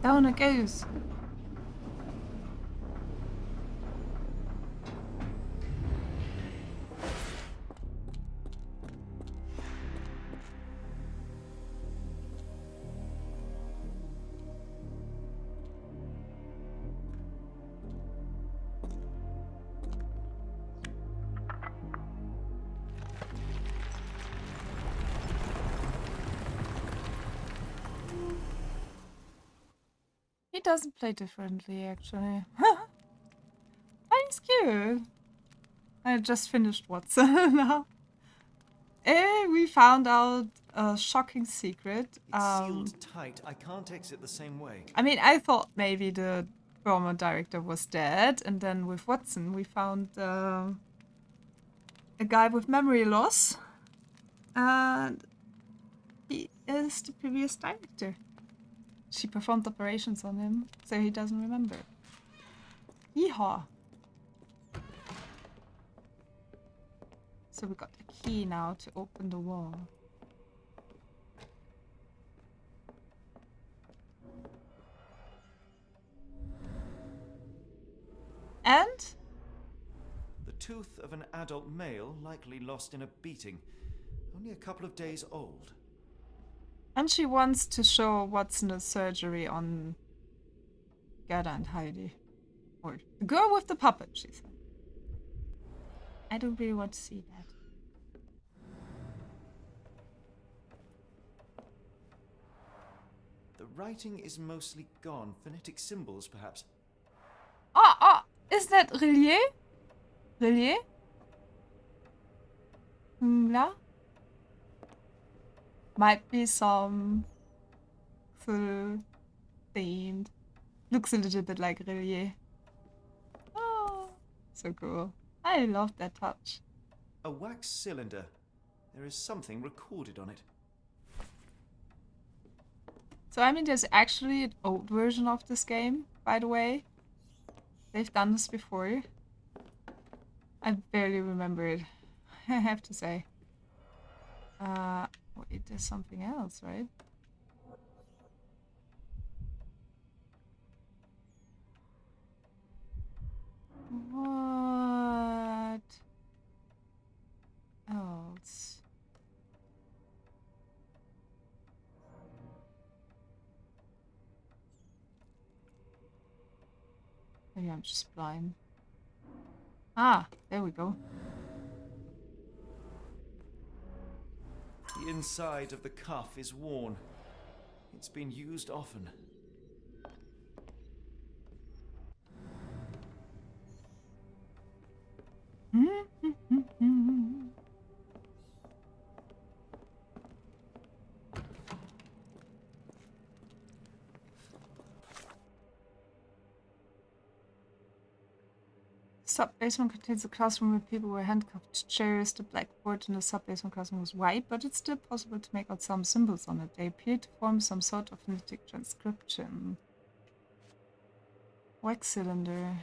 Down it goes. He doesn't play differently, actually. Thanks, cute. I just finished Watson now. We found out a shocking secret. It's sealed tight. I can't exit the same way. I mean, I thought maybe the former director was dead, and then with Watson we found a guy with memory loss, and he is the previous director. She performed operations on him, so he doesn't remember. Yeehaw! So we got a key now to open the wall. And? The tooth of an adult male, likely lost in a beating. Only a couple of days old. And she wants to show Watson the surgery on Gerda and Heidi. Or the girl with the puppet, she said. I don't really want to see that. The writing is mostly gone. Phonetic symbols, perhaps. Is that Relier? Relier? Là? Might be some Cthulhu themed. Looks a little bit like Relier. Oh, so cool. I love that touch. A wax cylinder. There is something recorded on it. So, I mean, there's actually an old version of this game, by the way. They've done this before. I barely remember it, I have to say. Wait, there's something else, right? What else? Maybe I'm just blind. Ah, there we go. The inside of the cuff is worn. It's been used often. Sub-basement contains a classroom where people were handcuffed to chairs. The blackboard in the sub-basement classroom was white, but it's still possible to make out some symbols on it. They appear to form some sort of phonetic transcription. Wax cylinder.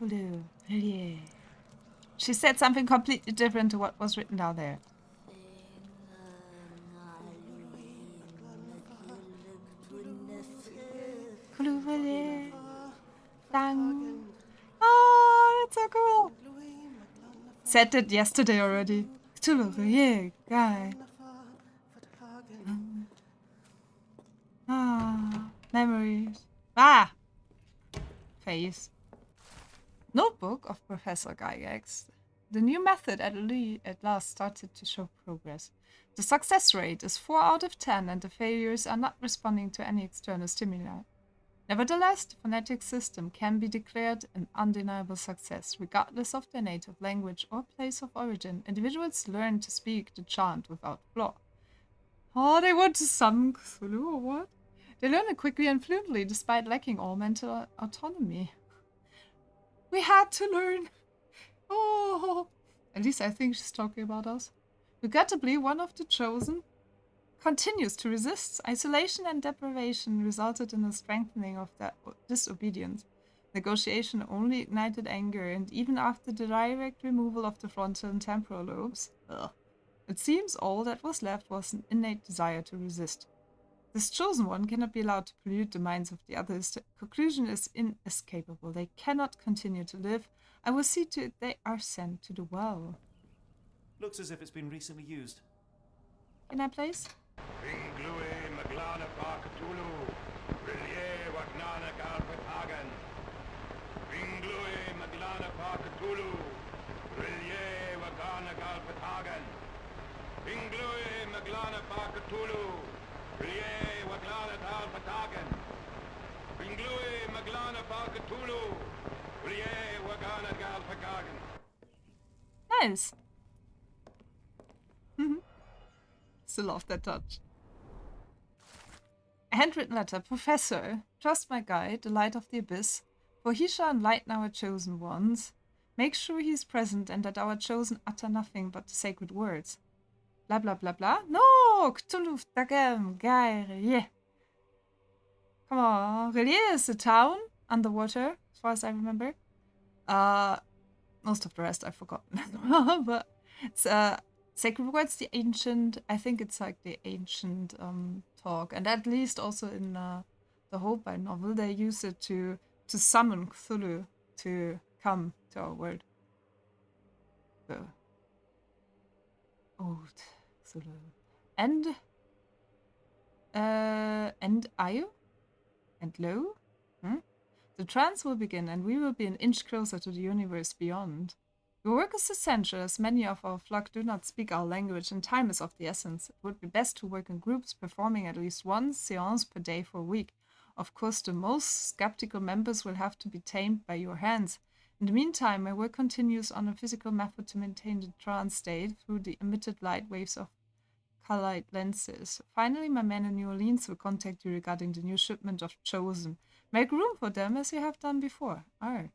Cthulhu. Yeah. She said something completely different to what was written down there. Dang. Oh, that's so cool. Said it yesterday already. Yeah, guy. Memories. Face. Notebook of Professor Gygax. The new method at last started to show progress. The success rate is 4 out of 10 and the failures are not responding to any external stimuli. Nevertheless, the phonetic system can be declared an undeniable success, regardless of their native language or place of origin. Individuals learn to speak the chant without flaw. Oh, they want to summon Cthulhu or what? They learn it quickly and fluently, despite lacking all mental autonomy. We had to learn. Oh, at least I think she's talking about us. Regrettably, one of the chosen continues to resist. Isolation and deprivation resulted in a strengthening of their disobedience. Negotiation only ignited anger, and even after the direct removal of the frontal and temporal lobes, it seems all that was left was an innate desire to resist. This chosen one cannot be allowed to pollute the minds of the others. The conclusion is inescapable. They cannot continue to live. I will see to it they are sent to the well. Looks as if it's been recently used. Can I place? Nice. Still love that touch. A handwritten letter. Professor, trust my guide, the light of the abyss, for he shall enlighten our chosen ones. Make sure he is present and that our chosen utter nothing but the sacred words. Blah blah blah blah. No! Cthulhu Dagem Gair, yeah. Come on. Relier is a town underwater, as far as I remember. Most of the rest I've forgotten. But it's sacred words, the ancient, I think it's like the ancient talk. And at least also in the Holbein novel, they use it to summon Cthulhu to come to our world. The old Cthulhu. And Ayo? And Lo? The trance will begin, and we will be an inch closer to the universe beyond. Your work is essential, as many of our flock do not speak our language, and time is of the essence. It would be best to work in groups, performing at least one séance per day for a week. Of course, the most skeptical members will have to be tamed by your hands. In the meantime, my work continues on a physical method to maintain the trance state through the emitted light waves of colored lenses. Finally, my men in New Orleans will contact you regarding the new shipment of Chosen. Make room for them as you have done before. Alright.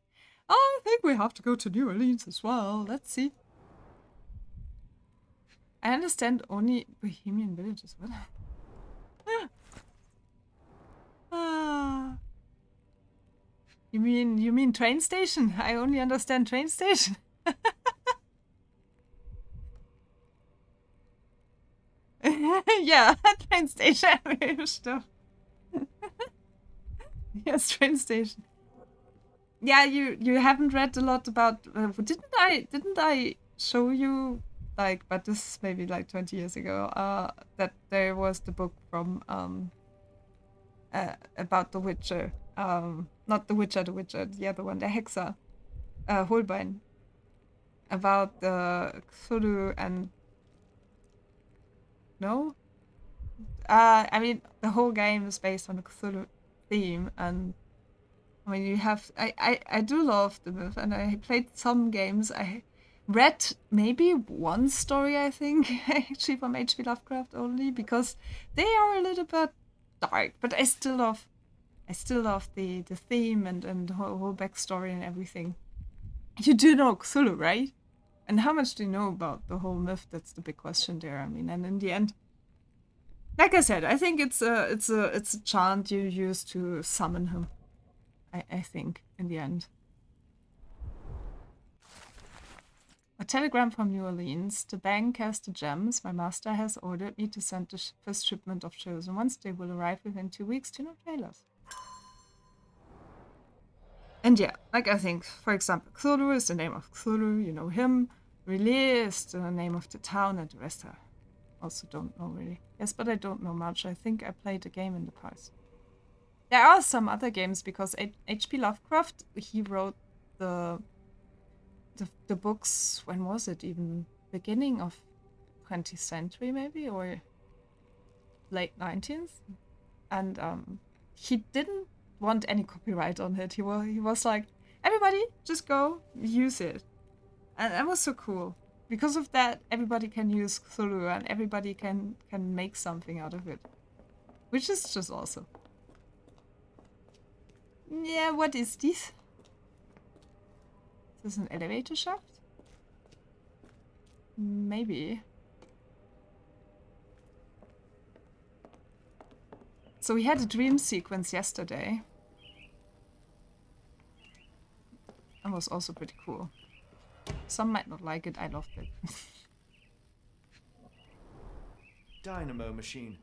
I think we have to go to New Orleans as well. Let's see. I understand only Bohemian villages. What? You mean train station? I only understand train station. Yeah, train station. Stuff. Yes, train station. Yeah, you haven't read a lot about. Didn't I show you, like? But this is maybe like 20 years ago. That there was the book from about the Witcher. Not the Witcher, the other one, the Hexer, Holbein, about the Cthulhu and. No. I mean, the whole game is based on the Cthulhu theme, and I mean, you have. I do love the myth, and I played some games. I read maybe one story, I think, actually from H.P. Lovecraft only, because they are a little bit dark, but I still love the theme and the whole backstory and everything. You do know Cthulhu, right? And how much do you know about the whole myth? That's the big question there. I mean, and in the end, like I said, I think it's a chant you use to summon him. I think in the end. A telegram from New Orleans. The bank has the gems. My master has ordered me to send the first shipment of chosen ones. They will arrive within 2 weeks. Do not fail us. And yeah, like I think, for example, Cthulhu is the name of Cthulhu, you know him. Relier is the name of the town, and the rest I also don't know really. Yes, but I don't know much. I think I played a game in the past. There are some other games because H.P. Lovecraft, he wrote the books, when was it even? Beginning of 20th century maybe, or late 19th? And he didn't want any copyright on it. He was like, everybody, just go, use it. And that was so cool. Because of that, everybody can use Cthulhu and everybody can make something out of it. Which is just awesome. Yeah, what is this? Is this an elevator shaft? Maybe. So we had a dream sequence yesterday. That was also pretty cool. Some might not like it. I loved it. Dynamo machine.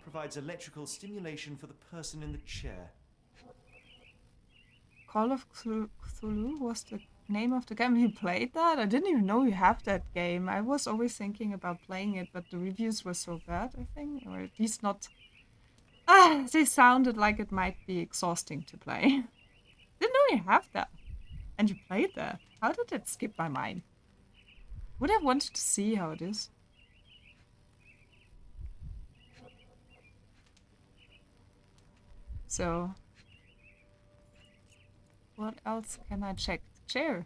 Provides electrical stimulation for the person in the chair. Call of Cthulhu was the name of the game. You played that? I didn't even know you have that game. I was always thinking about playing it, but the reviews were so bad, I think. Or at least not... they sounded like it might be exhausting to play. Didn't know you have that. And you played that. How did it skip my mind? Would have wanted to see how it is. So... what else can I check? The chair.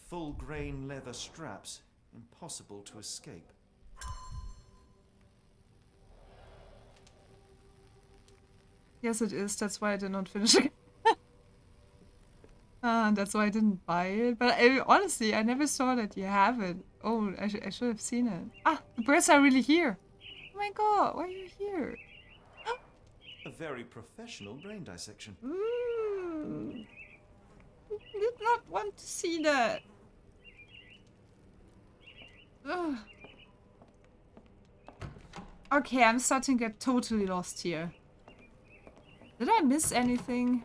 Full grain leather straps. Impossible to escape. Yes, it is. That's why I did not finish it. That's why I didn't buy it. But honestly, I never saw that you have it. Oh, I should have seen it. Ah, the birds are really here. Oh my god, why are you here? A very professional brain dissection. Did not want to see that. Ugh. Okay, I'm starting to get totally lost here. Did I miss anything?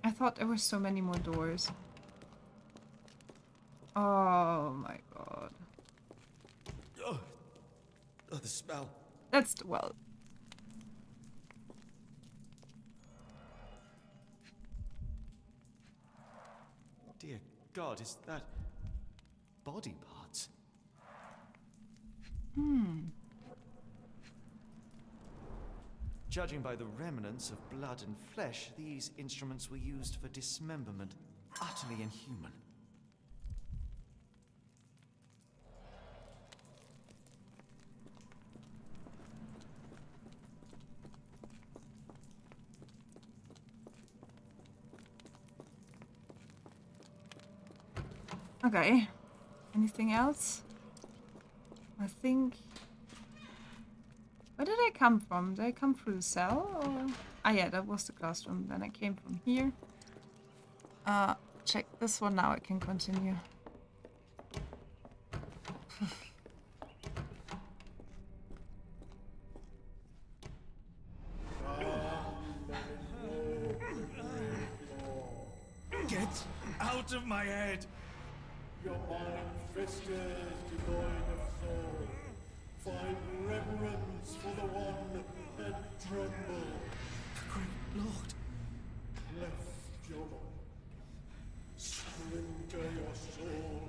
I thought there were so many more doors. Oh my god. Oh, the smell. That's well. Dear God, is that body parts? Judging by the remnants of blood and flesh, these instruments were used for dismemberment. Utterly inhuman. Okay. Anything else? I think... where did I come from? Did I come through the cell or... ah yeah, that was the classroom. Then I came from here. Check this one now. I can continue. Get out of my head! Your mind festers devoid of soul. Find reverence for the one that trembled. Great Lord! Cleft your mind. Surrender your soul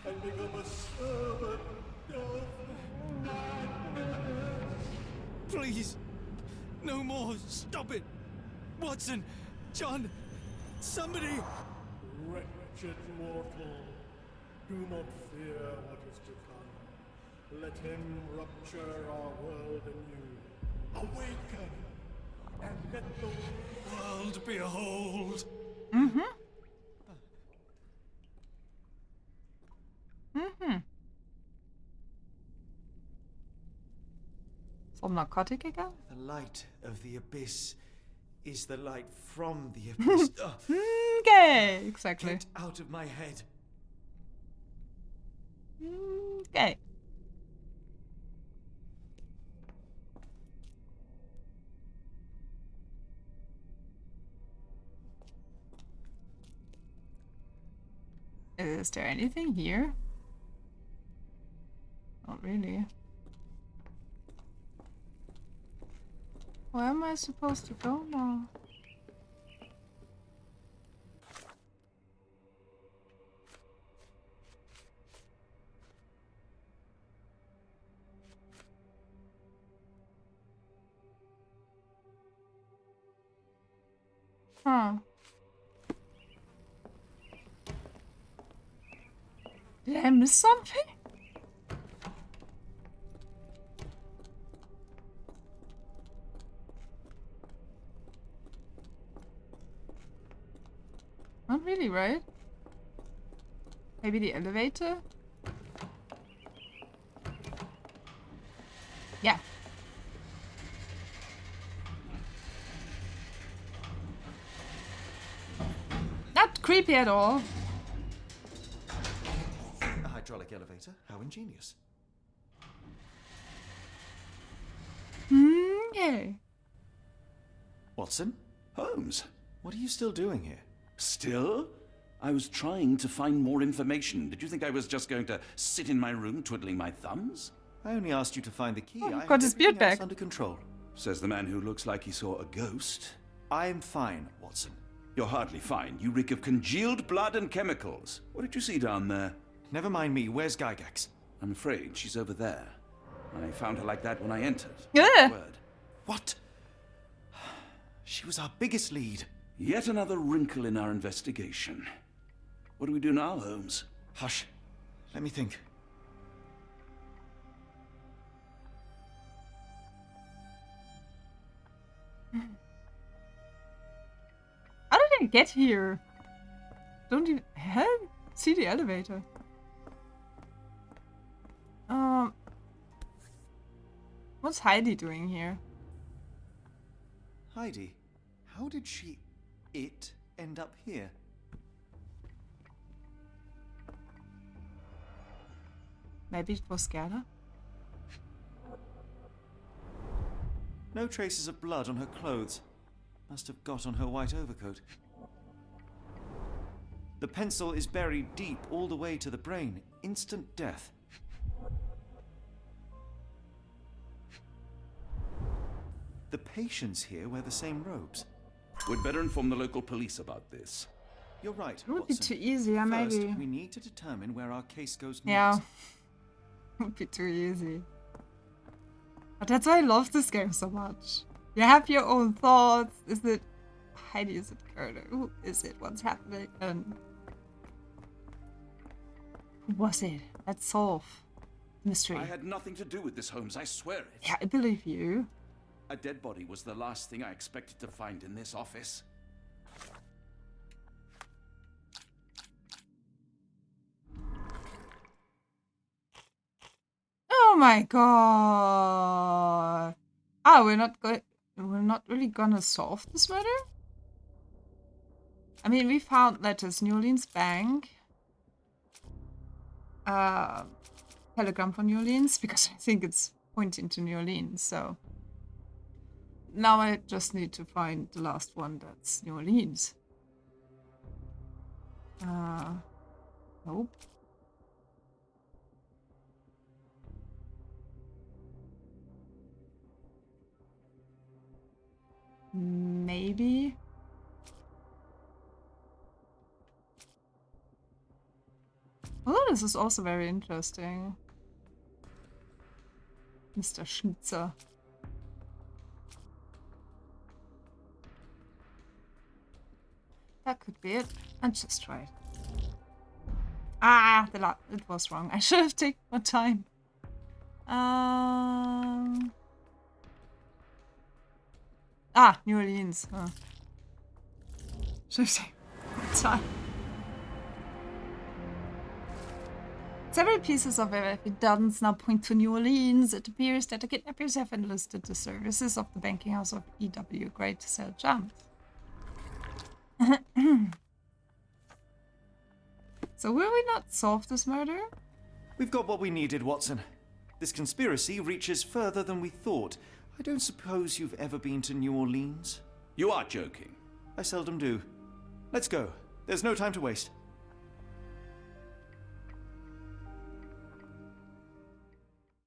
and become a servant of madness. Please! No more! Stop it! Watson! John! Somebody! Wretched mortal, do not fear what is to come. Let him rupture our world anew. Awaken, and let the World behold! Some narcotic again? The light of the abyss is the light from the abyss. Okay, exactly. Get out of my head. Okay. Is there anything here? Not really. Where am I supposed to go now? Huh. Did I miss something? Not really, right? Maybe the elevator? Yeah. creepy at all. A hydraulic elevator? How ingenious. Okay. Watson? Holmes, What are you still doing here? still? I was trying to find more information. Did you think I was just going to sit in my room twiddling my thumbs? I only asked you to find the key. Oh, he I got had his beard everything else back. under control. Says the man who looks like he saw a ghost. I'm fine, Watson. You're hardly fine. You reek of congealed blood and chemicals. What did you see down there? Never mind me. Where's Gygax? I'm afraid she's over there. I found her like that when I entered. Yeah. Word. What? She was our biggest lead. Yet another wrinkle in our investigation. What do we do now, Holmes? Hush. Let me think. How did I get here? Don't even see the elevator. What's Heidi doing here? Heidi, how did it end up here? Maybe it was Gerda? No traces of blood on her clothes. Must have got on her white overcoat. The pencil is buried deep all the way to the brain. Instant death. The patients here wear the same robes. We'd better inform the local police about this. You're right, It would be Watson. too easy, First, maybe. we need to determine where our case goes Yeah. next. It would be too easy. But that's why I love this game so much. You have your own thoughts. Is it Heidi? Is it Gerda? Who is it? What's happening? And who was it? Let's solve the mystery. I had nothing to do with this, Holmes. I swear it. Yeah, I believe you. A dead body was the last thing I expected to find in this office. Oh my god. Ah, we're not really gonna solve this matter? I mean, we found letters, New Orleans Bank. Telegram from New Orleans, because I think it's pointing to New Orleans, so. Now I just need to find the last one that's New Orleans. Nope. Maybe. Oh, this is also very interesting. Mr. Schnitzer. That could be it. And just try it. Ah, it was wrong. I should have taken more time. New Orleans. Huh. Should have taken more time. Several pieces of evidence now point to New Orleans. It appears that the kidnappers have enlisted the services of the banking house of E.W. Gray to sell jams. So will we not solve this murder? We've got what we needed, Watson. This conspiracy reaches further than we thought. I don't suppose you've ever been to New Orleans? You are joking. I seldom do. Let's go. There's no time to waste.